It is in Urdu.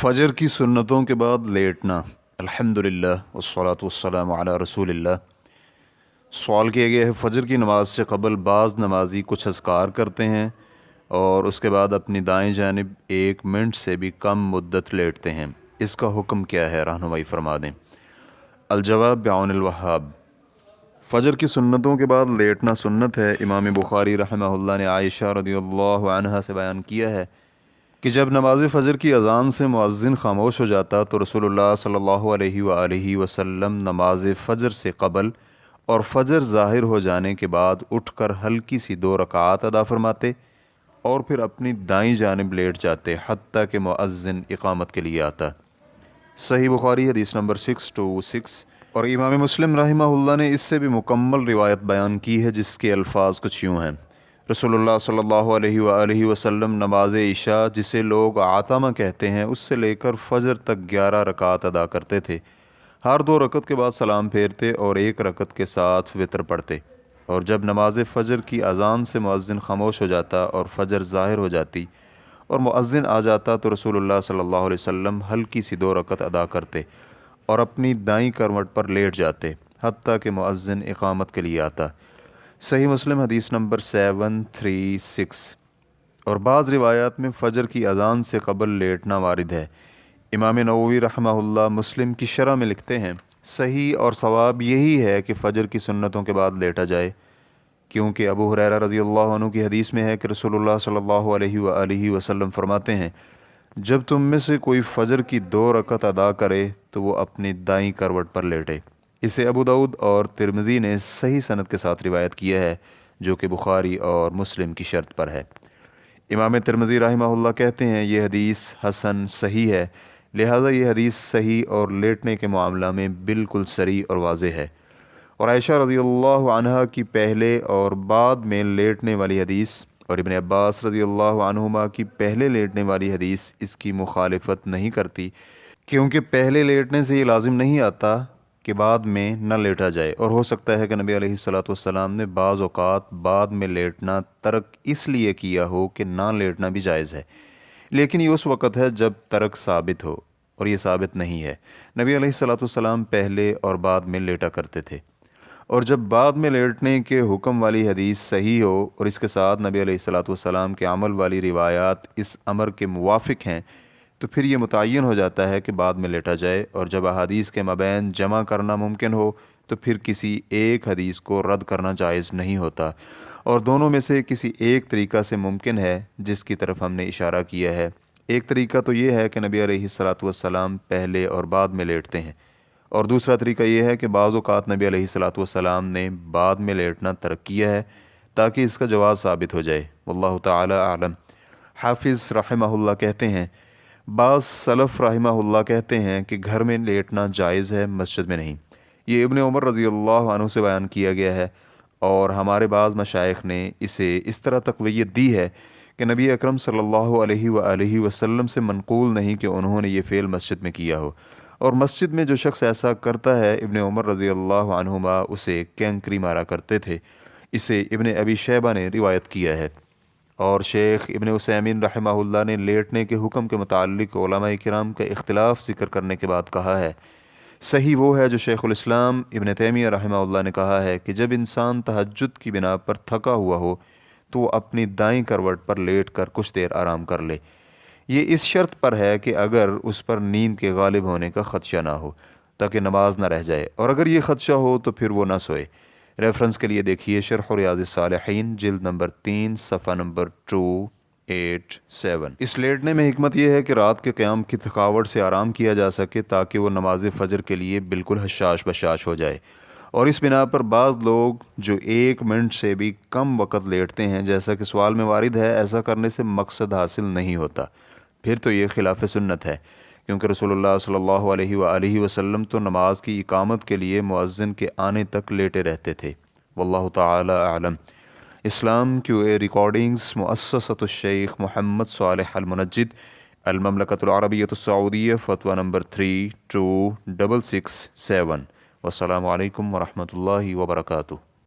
فجر کی سنتوں کے بعد لیٹنا۔ الحمدللہ والصلاة والسلام علی رسول اللہ۔ سوال کیا گیا ہے، فجر کی نماز سے قبل بعض نمازی کچھ اذکار کرتے ہیں اور اس کے بعد اپنی دائیں جانب 1 منٹ سے بھی کم مدت لیٹتے ہیں، اس کا حکم کیا ہے؟ رہنمائی فرما دیں۔ الجواب بعون الوہاب۔ فجر کی سنتوں کے بعد لیٹنا سنت ہے۔ امام بخاری رحمہ اللہ نے عائشہ رضی اللہ عنہا سے بیان کیا ہے کہ جب نماز فجر کی اذان سے مؤذن خاموش ہو جاتا تو رسول اللہ صلی اللہ علیہ وآلہ وسلم نماز فجر سے قبل اور فجر ظاہر ہو جانے کے بعد اٹھ کر ہلکی سی 2 رکعات ادا فرماتے اور پھر اپنی دائیں جانب لیٹ جاتے حتیٰ کہ مؤذن اقامت کے لیے آتا۔ صحیح بخاری حدیث نمبر 626۔ اور امام مسلم رحمہ اللہ نے اس سے بھی مکمل روایت بیان کی ہے جس کے الفاظ کچھ یوں ہیں۔ رسول اللہ صلی اللہ علیہ وآلہ وسلم نماز عشاء جسے لوگ عتمہ کہتے ہیں اس سے لے کر فجر تک 11 رکعات ادا کرتے تھے۔ ہر 2 رکعت کے بعد سلام پھیرتے اور 1 رکعت کے ساتھ وتر پڑھتے، اور جب نماز فجر کی اذان سے مؤذن خاموش ہو جاتا اور فجر ظاہر ہو جاتی اور مؤذن آ جاتا تو رسول اللہ صلی اللہ علیہ وسلم ہلکی سی 2 رکعت ادا کرتے اور اپنی دائیں کروٹ پر لیٹ جاتے حتیٰ کہ مؤذن اقامت کے لیے آتا۔ صحیح مسلم حدیث نمبر 736۔ اور بعض روایات میں فجر کی اذان سے قبل لیٹنا وارد ہے۔ امام نووی رحمہ اللہ مسلم کی شرح میں لکھتے ہیں، صحیح اور صواب یہی ہے کہ فجر کی سنتوں کے بعد لیٹا جائے، کیونکہ ابو ہریرہ رضی اللہ عنہ کی حدیث میں ہے کہ رسول اللہ صلی اللہ علیہ وآلہ وسلم فرماتے ہیں، جب تم میں سے کوئی فجر کی 2 رکعت ادا کرے تو وہ اپنی دائیں کروٹ پر لیٹے۔ اسے ابو داؤد اور ترمذی نے صحیح سند کے ساتھ روایت کیا ہے جو کہ بخاری اور مسلم کی شرط پر ہے۔ امام ترمذی رحمہ اللہ کہتے ہیں یہ حدیث حسن صحیح ہے، لہٰذا یہ حدیث صحیح اور لیٹنے کے معاملہ میں بالکل صریح اور واضح ہے۔ اور عائشہ رضی اللہ عنہا کی پہلے اور بعد میں لیٹنے والی حدیث اور ابن عباس رضی اللہ عنہما کی پہلے لیٹنے والی حدیث اس کی مخالفت نہیں کرتی، کیونکہ پہلے لیٹنے سے یہ لازم نہیں آتا کہ بعد میں نہ لیٹا جائے، اور ہو سکتا ہے کہ نبی علیہ السلام نے بعض اوقات بعد میں لیٹنا ترک اس لیے کیا ہو کہ نہ لیٹنا بھی جائز ہے، لیکن یہ اس وقت ہے جب ترک ثابت ہو، اور یہ ثابت نہیں ہے۔ نبی علیہ السلام پہلے اور بعد میں لیٹا کرتے تھے، اور جب بعد میں لیٹنے کے حکم والی حدیث صحیح ہو اور اس کے ساتھ نبی علیہ السلام کے عمل والی روایات اس امر کے موافق ہیں تو پھر یہ متعین ہو جاتا ہے کہ بعد میں لیٹا جائے، اور جب احادیث کے مابین جمع کرنا ممکن ہو تو پھر کسی ایک حدیث کو رد کرنا جائز نہیں ہوتا، اور دونوں میں سے کسی ایک طریقہ سے ممکن ہے جس کی طرف ہم نے اشارہ کیا ہے۔ ایک طریقہ تو یہ ہے کہ نبی علیہ السلام پہلے اور بعد میں لیٹتے ہیں، اور دوسرا طریقہ یہ ہے کہ بعض اوقات نبی علیہ السلام نے بعد میں لیٹنا ترک کیا ہے تاکہ اس کا جواز ثابت ہو جائے۔ واللہ تعالی اعلم۔ حافظ رحمہ اللہ کہتے ہیں، بعض سلف رحمہ اللہ کہتے ہیں کہ گھر میں لیٹنا جائز ہے، مسجد میں نہیں۔ یہ ابن عمر رضی اللہ عنہ سے بیان کیا گیا ہے، اور ہمارے بعض مشائخ نے اسے اس طرح تقویت دی ہے کہ نبی اکرم صلی اللہ علیہ وآلہ وسلم سے منقول نہیں کہ انہوں نے یہ فعل مسجد میں کیا ہو، اور مسجد میں جو شخص ایسا کرتا ہے ابن عمر رضی اللہ عنہما اسے کینکری مارا کرتے تھے۔ اسے ابن ابی شیبہ نے روایت کیا ہے، اور شیخ ابن عثیمین رحمہ اللہ نے لیٹنے کے حکم کے متعلق علماء کرام کا اختلاف ذکر کرنے کے بعد کہا ہے، صحیح وہ ہے جو شیخ الاسلام ابن تیمیہ رحمہ اللہ نے کہا ہے کہ جب انسان تہجد کی بنا پر تھکا ہوا ہو تو وہ اپنی دائیں کروٹ پر لیٹ کر کچھ دیر آرام کر لے۔ یہ اس شرط پر ہے کہ اگر اس پر نیند کے غالب ہونے کا خدشہ نہ ہو تاکہ نماز نہ رہ جائے، اور اگر یہ خدشہ ہو تو پھر وہ نہ سوئے۔ ریفرنس کے لیے دیکھیے شرح ریاض الصالحین جلد نمبر 3 صفحہ نمبر 287۔ اس لیٹنے میں حکمت یہ ہے کہ رات کے قیام کی تھکاوٹ سے آرام کیا جا سکے تاکہ وہ نماز فجر کے لیے بالکل حشاش بشاش ہو جائے، اور اس بنا پر بعض لوگ جو 1 منٹ سے بھی کم وقت لیٹتے ہیں، جیسا کہ سوال میں وارد ہے، ایسا کرنے سے مقصد حاصل نہیں ہوتا، پھر تو یہ خلاف سنت ہے، کیونکہ رسول اللہ صلی اللہ علیہ وآلہ وسلم تو نماز کی اقامت کے لیے مؤذن کے آنے تک لیٹے رہتے تھے۔ واللہ تعالی اعلم۔ اسلام QA ریکارڈنگز مؤسسۃ الشیخ محمد صالح المنجد، المملکۃ العربیۃ السعودیہ، فتویٰ نمبر 32667۔ والسلام علیکم ورحمۃ اللہ وبرکاتہ۔